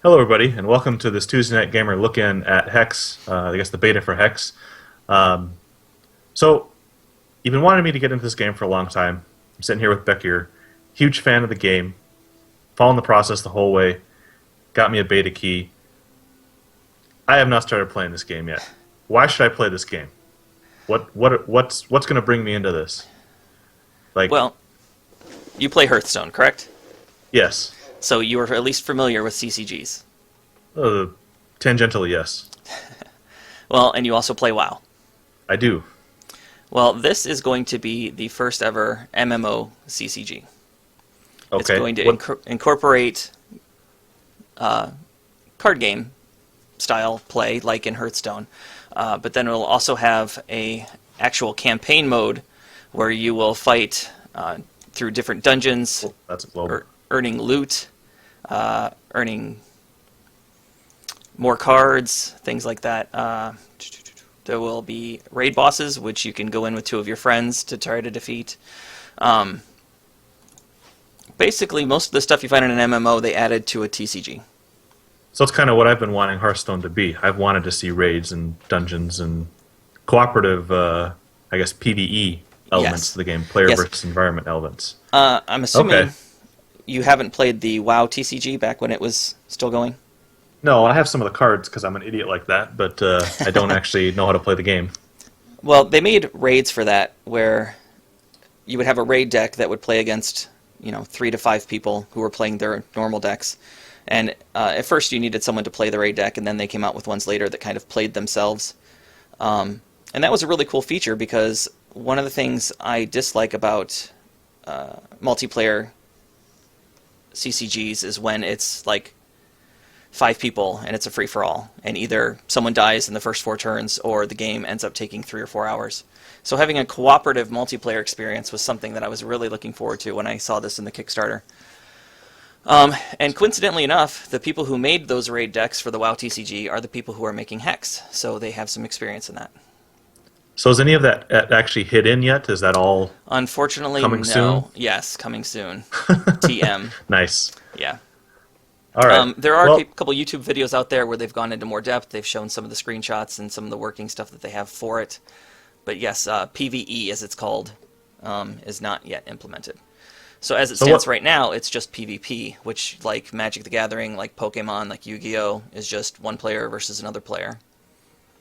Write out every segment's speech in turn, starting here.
Hello, everybody, and welcome to this Tuesday Night Gamer look-in at Hex. I guess the beta for Hex. Um, so, you've been wanting me to get into this game for a long time. I'm sitting here with Beckir, huge fan of the game, following the process the whole way. Got me a beta key. I have not started playing this game yet. Why should I play this game? What's going to bring me into this? Like, Well, you play Hearthstone, correct? yes, So you are at least familiar with CCGs. uh, tangentially, yes, Well, and you also play WoW. I do. Well, this is going to be the first ever MMO CCG. It's Okay, going to what? incorporate card game style play like in Hearthstone, but then it'll also have a actual campaign mode where you will fight through different dungeons, That's a global. earning loot, earning more cards, things like that. There will be raid bosses, which you can go in with two of your friends to try to defeat. Basically, most of the stuff you find in an MMO, they added to a TCG. So it's kind of what I've been wanting Hearthstone to be. I've wanted to see raids and dungeons and cooperative, I guess, PvE elements Yes. to the game, player Yes. versus environment elements. I'm assuming Okay. you haven't played the WoW TCG back when it was still going? No, I have some of the cards because I'm an idiot like that, but I don't actually know how to play the game. Well, they made raids for that where you would have a raid deck that would play against, 3 to 5 people who were playing their normal decks. And at first you needed someone to play the raid deck, and then they came out with ones later that kind of played themselves. And that was a really cool feature because one of the things I dislike about multiplayer CCGs is when it's like 5 people and it's a free-for-all, and either someone dies in the first 4 turns or the game ends up taking 3 or 4 hours. So having a cooperative multiplayer experience was something that I was really looking forward to when I saw this in the Kickstarter. And coincidentally enough, the people who made those raid decks for the WoW TCG are the people who are making Hex, so they have some experience in that. So is any of that actually hit in yet? Is that all Unfortunately, coming no. soon? Yes, coming soon. TM. Nice. Yeah. All right. There are Well, a couple YouTube videos out there where they've gone into more depth. They've shown some of the screenshots and some of the working stuff that they have for it. But yes, PvE, as it's called, is not yet implemented. So as it So stands what- right now, it's just PvP, which, like Magic the Gathering, like Pokemon, like Yu-Gi-Oh!, is just one player versus another player.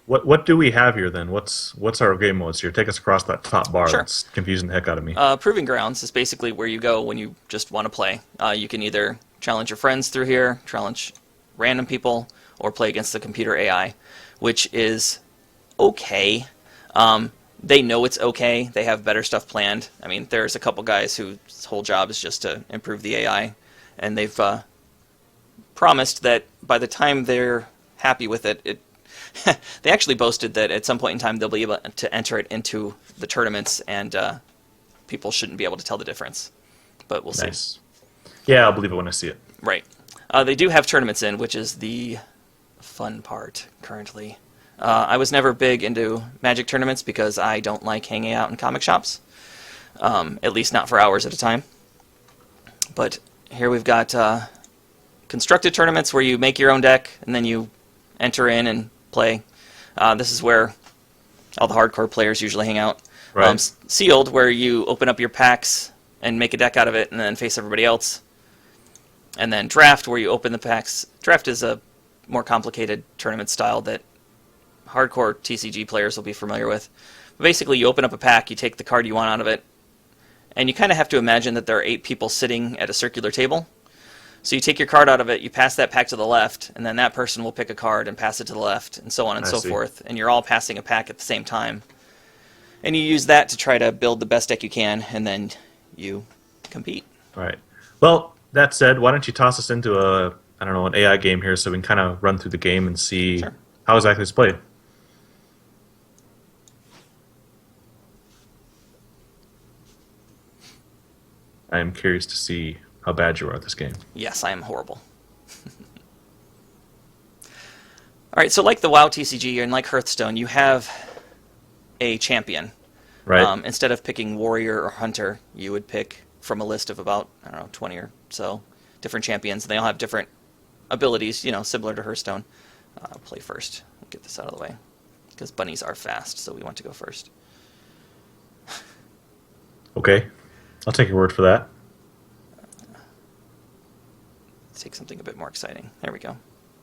what do we have here then? What's our game modes here? Take us across that top bar. Sure. That's confusing the heck out of me. Proving Grounds is basically where you go when you just want to play. You can either challenge your friends through here, challenge random people, or play against the computer AI, which is okay. They know it's okay. They have better stuff planned. I mean, there's a couple guys whose whole job is just to improve the AI, and they've promised that by the time they're happy with it, they actually boasted that at some point in time they'll be able to enter it into the tournaments, and people shouldn't be able to tell the difference. But we'll see. Nice. Yeah, I'll believe it when I see it. Right. They do have tournaments in, which is the fun part currently. I was never big into Magic tournaments because I don't like hanging out in comic shops, at least not for hours at a time. But here we've got constructed tournaments where you make your own deck and then you enter in and play. This is where all the hardcore players usually hang out. Right. Sealed, where you open up your packs and make a deck out of it and then face everybody else. And then Draft, where you open the packs. Draft is a more complicated tournament style that hardcore TCG players will be familiar with. But basically, you open up a pack, you take the card you want out of it, and you kind of have to imagine that there are 8 people sitting at a circular table. So you take your card out of it, you pass that pack to the left, and then that person will pick a card and pass it to the left, and so on and I so see. forth. And you're all passing a pack at the same time. And you use that to try to build the best deck you can, and then you compete. All right. Well, that said, why don't you toss us into an AI game here so we can kind of run through the game and see Sure. how exactly it's played. I am curious to see how bad you are at this game. Yes, I am horrible. Alright, so like the WoW TCG and like Hearthstone, you have a champion. Right. Instead of picking warrior or hunter, you would pick from a list of about, I don't know, 20 or so different champions. They all have different abilities, similar to Hearthstone. I'll play first. We'll get this out of the way. Because bunnies are fast, so we want to go first. Okay. I'll take your word for that. Let's take something a bit more exciting. There we go.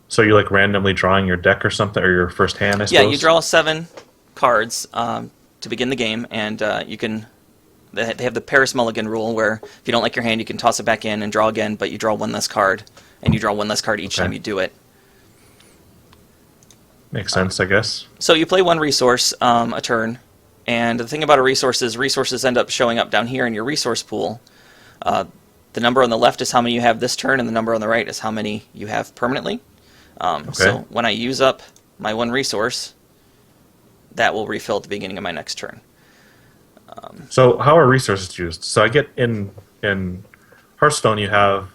So you like randomly drawing your deck or something, or your first hand, I suppose? Yeah, you draw 7 cards to begin the game, and you can... They have the Paris Mulligan rule, where if you don't like your hand, you can toss it back in and draw again, but you draw one less card, and you draw one less card each time you do it. Makes sense, I guess. So you play 1 resource a turn, and the thing about a resource is resources end up showing up down here in your resource pool. The number on the left is how many you have this turn, and the number on the right is how many you have permanently. So when I use up my 1 resource, that will refill at the beginning of my next turn. So how are resources used? So I get in Hearthstone, you have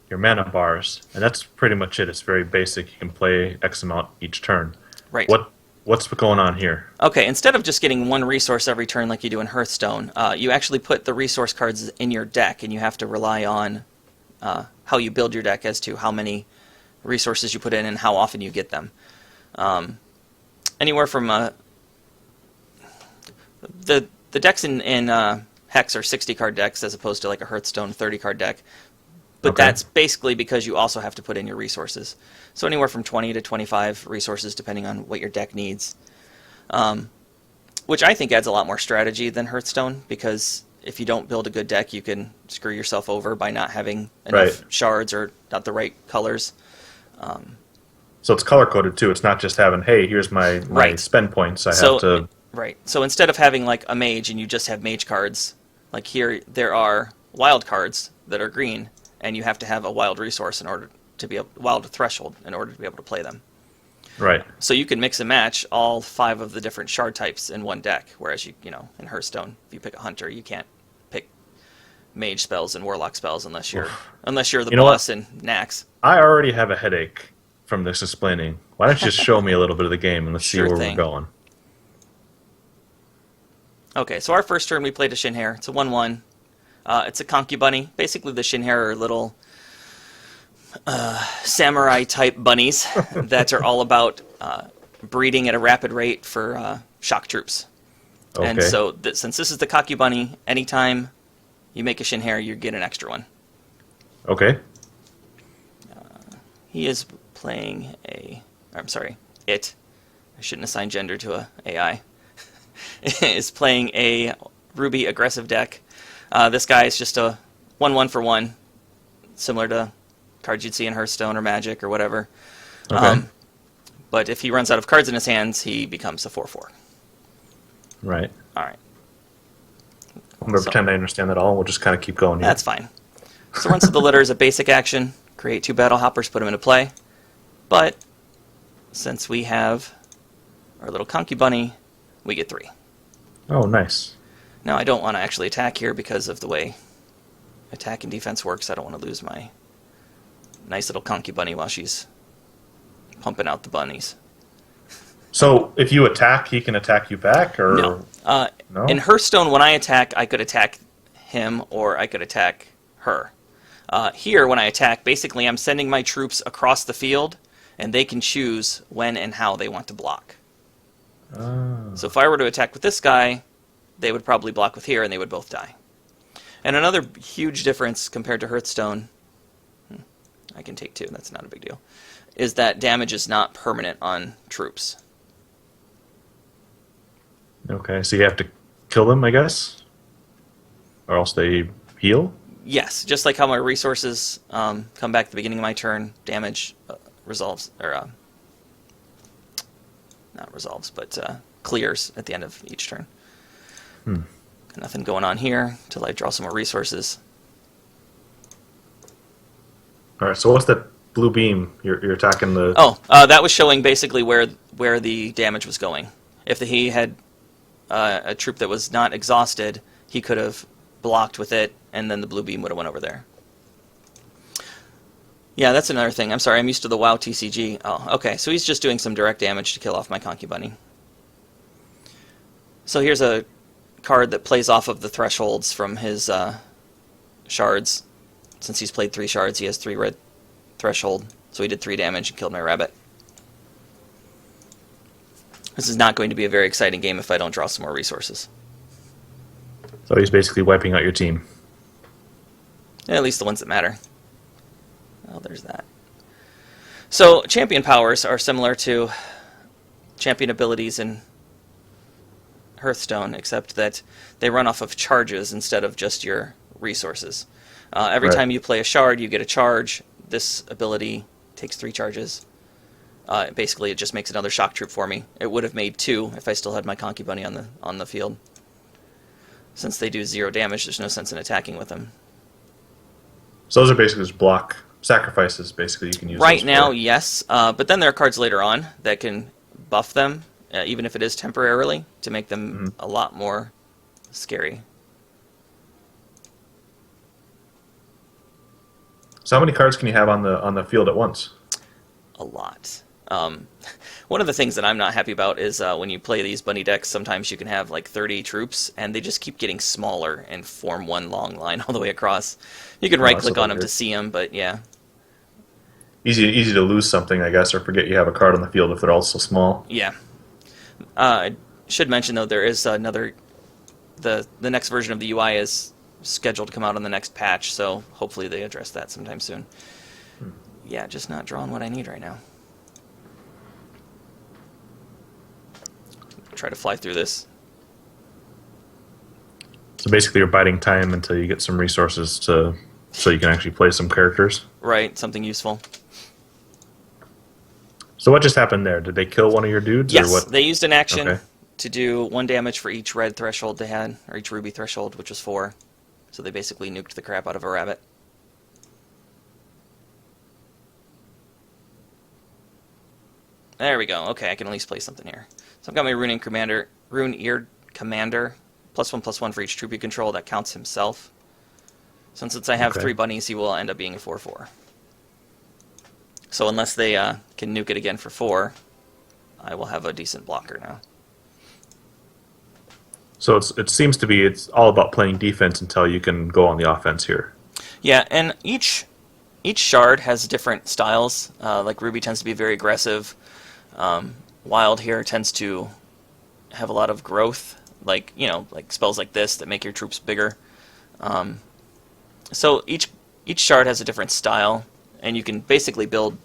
your mana bars, and that's pretty much it. It's very basic. You can play X amount each turn. Right. What's going on here? Okay, instead of just getting 1 resource every turn like you do in Hearthstone, you actually put the resource cards in your deck, and you have to rely on how you build your deck as to how many resources you put in and how often you get them. Anywhere from the decks in Hex are 60-card decks as opposed to like a Hearthstone 30-card deck. But that's basically because you also have to put in your resources. So anywhere from 20 to 25 resources depending on what your deck needs. Which I think adds a lot more strategy than Hearthstone, because if you don't build a good deck, you can screw yourself over by not having enough shards or not the right colors. So it's color-coded too. It's not just having, hey, here's my spend points. I have to... Right. So instead of having like a mage and you just have mage cards, like here there are wild cards that are green, and you have to have a wild resource in order to be a wild threshold in order to be able to play them. Right. So you can mix and match all 5 of the different shard types in one deck, whereas in Hearthstone, if you pick a hunter, you can't pick mage spells and warlock spells unless you're the boss in Nax. I already have a headache from this explaining. Why don't you just show me a little bit of the game and let's see where we're going. Okay, so our first turn we played a Shinhare. It's a 1/1. It's a concubunny. Basically, the Shinhare are little samurai-type bunnies that are all about breeding at a rapid rate for shock troops. Okay. And so, since this is the concubunny, anytime you make a Shinhare, you get an extra one. Okay. He is playing it. I shouldn't assign gender to a AI. Is playing a Ruby aggressive deck. This guy is just a 1/1 for 1, similar to cards you'd see in Hearthstone or Magic or whatever. Okay. But if he runs out of cards in his hands, he becomes a 4/4. Right. All right. I'm going to pretend I understand that all. We'll just kind of keep going here. That's fine. So Runs of the Litter is a basic action. Create 2 battle hoppers, put them into play. But since we have our little concubunny, we get 3. Oh, nice. Now, I don't want to actually attack here because of the way attack and defense works. I don't want to lose my nice little concubunny while she's pumping out the bunnies. So, if you attack, he can attack you back? Or No. No? In Hearthstone, when I attack, I could attack him or I could attack her. Here, when I attack, basically I'm sending my troops across the field, and they can choose when and how they want to block. So if I were to attack with this guy, they would probably block with here, and they would both die. And another huge difference compared to Hearthstone, I can take 2, that's not a big deal, is that damage is not permanent on troops. Okay, so you have to kill them, I guess? Or else they heal? Yes, just like how my resources come back at the beginning of my turn, damage resolves, or not resolves, but clears at the end of each turn. Got nothing going on here until I draw some more resources. All right, so what's that blue beam? You're attacking the... Oh, that was showing basically where the damage was going. If he had a troop that was not exhausted, he could have blocked with it, and then the blue beam would have went over there. Yeah, that's another thing. I'm sorry, I'm used to the WoW TCG. Oh, okay, so he's just doing some direct damage to kill off my concubunny. So here's a card that plays off of the thresholds from his shards. Since he's played 3 shards, he has 3 red threshold So he did 3 damage and killed my rabbit. This is not going to be a very exciting game if I don't draw some more resources. So he's basically wiping out your team. At least the ones that matter. Oh, there's that. So champion powers are similar to champion abilities in Hearthstone, except that they run off of charges instead of just your resources. Every Right. time you play a shard, you get a charge. This ability takes 3 charges. Basically, it just makes another shock troop for me. It would have made 2 if I still had my Conky Bunny on the field. Since they do 0 damage, there's no sense in attacking with them. So those are basically just block sacrifices. Basically, you can use Right those now, for. yes. But then there are cards later on that can buff them, even if it is temporarily, to make them a lot more scary. So how many cards can you have on the field at once? A lot. One of the things that I'm not happy about is when you play these bunny decks, sometimes you can have like 30 troops, and they just keep getting smaller and form one long line all the way across. You can right-click that's a on them bugger. to see them, but yeah. Easy to lose something, I guess, or forget you have a card on the field if they're all so small. Yeah. I should mention, though, there is another... The next version of the UI is scheduled to come out on the next patch, so hopefully they address that sometime soon. Yeah, just not drawing what I need right now. Try to fly through this. So basically, you're biding time until you get some resources so you can actually play some characters. Right, something useful. So what just happened there? Did they kill one of your dudes, Yes, or what? they used an action Okay. to do 1 damage for each red threshold they had, or each ruby threshold, which was 4. So they basically nuked the crap out of a rabbit. There we go. Okay, I can at least play something here. So I've got my Rune-Eared Commander, +1/+1 for each troop you control. That counts himself. Since I have Okay. 3 bunnies, he will end up being a 4/4. So unless they can nuke it again for 4, I will have a decent blocker now. So it seems to be it's all about playing defense until you can go on the offense here. Yeah, and each shard has different styles. Like Ruby tends to be very aggressive. Wild here tends to have a lot of growth, like like spells like this that make your troops bigger. So each shard has a different style, and you can basically build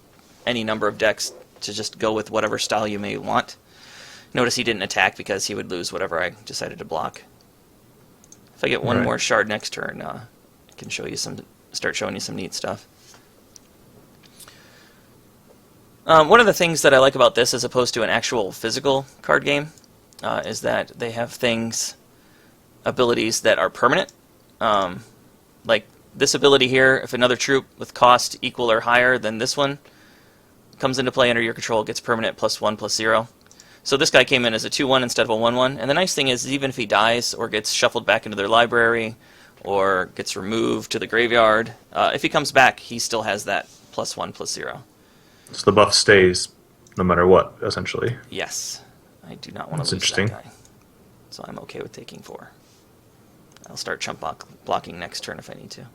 any number of decks to just go with whatever style you may want. Notice he didn't attack because he would lose whatever I decided to block. If I get one Right. more shard next turn, I can start showing you some neat stuff. One of the things that I like about this, as opposed to an actual physical card game, is that they have abilities that are permanent. Like this ability here, if another troop with cost equal or higher than this one comes into play under your control, it gets permanent +1/+0. So this guy came in as a 2/1 instead of a 1/1, and the nice thing is even if he dies or gets shuffled back into their library or gets removed to the graveyard, if he comes back, he still has that +1/+0. So the buff stays no matter what, essentially. Yes, I do not want That's to lose interesting. that guy, so I'm okay with taking 4. I'll start chump blocking next turn if I need to.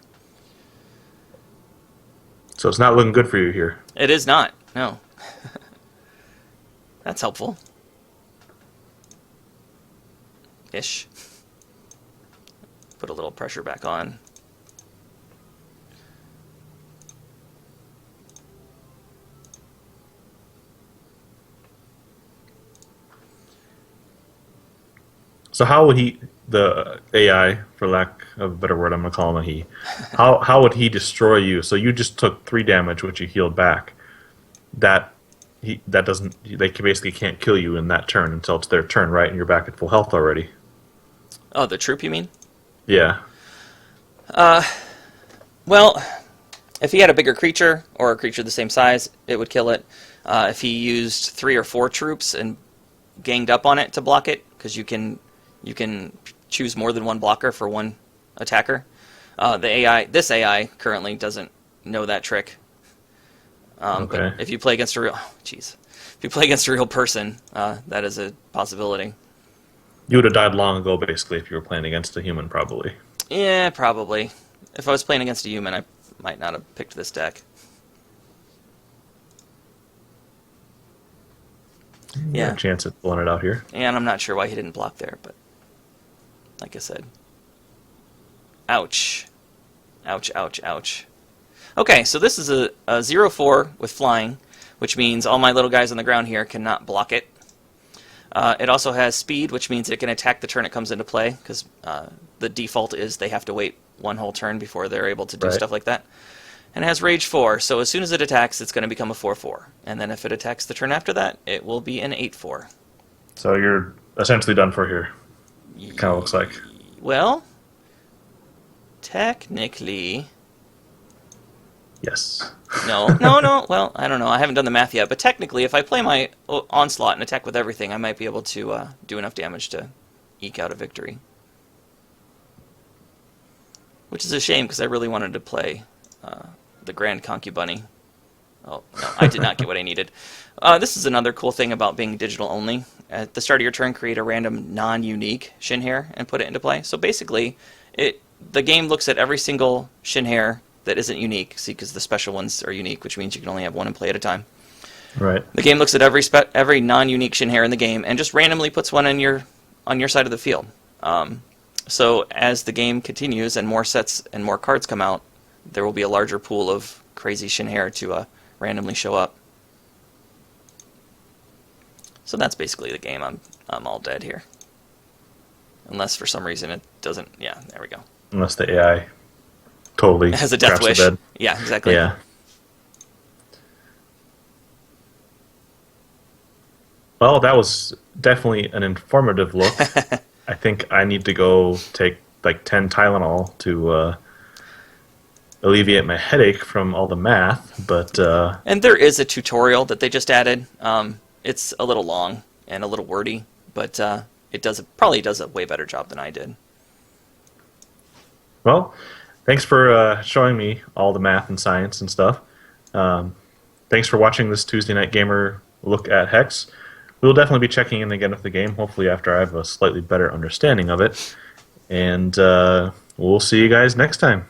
So it's not looking good for you here. It is not, no. That's helpful. Ish. Put a little pressure back on. So how would the AI, for lack of a better word, I'm gonna call him a he. How would he destroy you? So you just took 3 damage, which you healed back. That doesn't. They basically can't kill you in that turn until it's their turn, right? And you're back at full health already. Oh, the troop, you mean? Yeah. Well, if he had a bigger creature, or a creature the same size, it would kill it. If he used 3 or 4 troops and ganged up on it to block it, because you can choose more than one blocker for one attacker. This AI currently doesn't know that trick. Okay. But if you play against a real person, that is a possibility. You would have died long ago, basically, if you were playing against a human, probably. Yeah, probably. If I was playing against a human, I might not have picked this deck. Yeah. A chance at pulling it out here. And I'm not sure why he didn't block there, but like I said. Ouch. Ouch, ouch, ouch. Okay, so this is a 0-4 with flying, which means all my little guys on the ground here cannot block it. It also has speed, which means it can attack the turn it comes into play, because the default is they have to wait one whole turn before they're able to do stuff like that. And it has Rage 4, so as soon as it attacks, it's going to become a 4-4. And then if it attacks the turn after that, it will be an 8-4. So you're essentially done for here. It kind of looks like. Well, technically... Yes. No. Well, I don't know. I haven't done the math yet. But technically, if I play my Onslaught and attack with everything, I might be able to do enough damage to eke out a victory. Which is a shame, because I really wanted to play the Grand Concubunny. Oh, no, I did not get what I needed. This is another cool thing about being digital only. At the start of your turn, create a random non-unique Shin'Hair and put it into play. So basically, the game looks at every single Shin'Hair that isn't unique, see, because the special ones are unique, which means you can only have one in play at a time. Right. The game looks at every non-unique Shin'Hair in the game and just randomly puts one on your side of the field. So as the game continues and more sets and more cards come out, there will be a larger pool of crazy Shin'Hair to randomly show up. So that's basically the game. I'm all dead here, unless for some reason it doesn't. Yeah, there we go. Unless the AI totally It has a death wish. bed. Yeah, exactly. Yeah. Well, that was definitely an informative look. I think I need to go take like 10 Tylenol to alleviate my headache from all the math, but And there is a tutorial that they just added. It's a little long and a little wordy, but it probably does a way better job than I did. well, thanks for showing me all the math and science and stuff. Thanks for watching this Tuesday Night Gamer look at Hex. We'll definitely be checking in again with the game, hopefully after I have a slightly better understanding of it. And we'll see you guys next time.